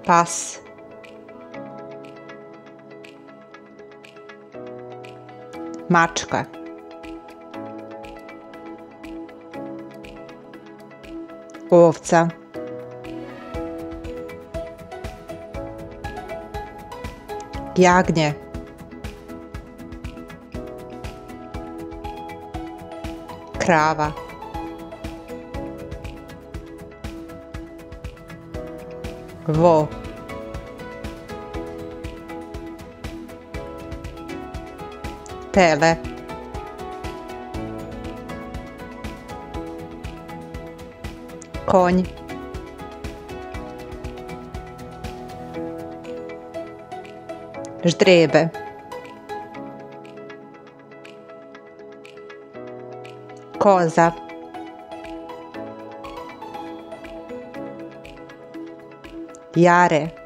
pas, mačka, ovca, jagnje, krava, vo, tele, konj, ždrebe, koza, jare,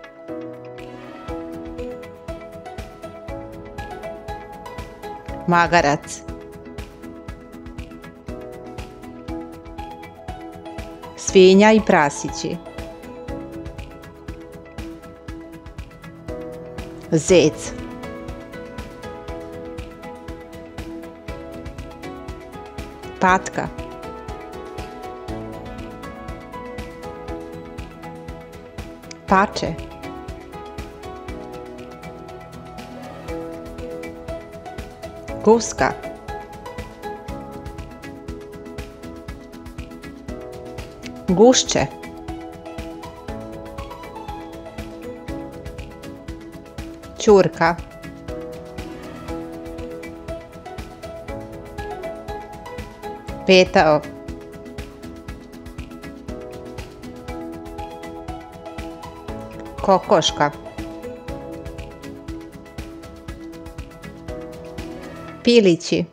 magarac, svinja i prasići, zec, patka, pače, guska, gušće, ćurka, petao, kokoška, pilići,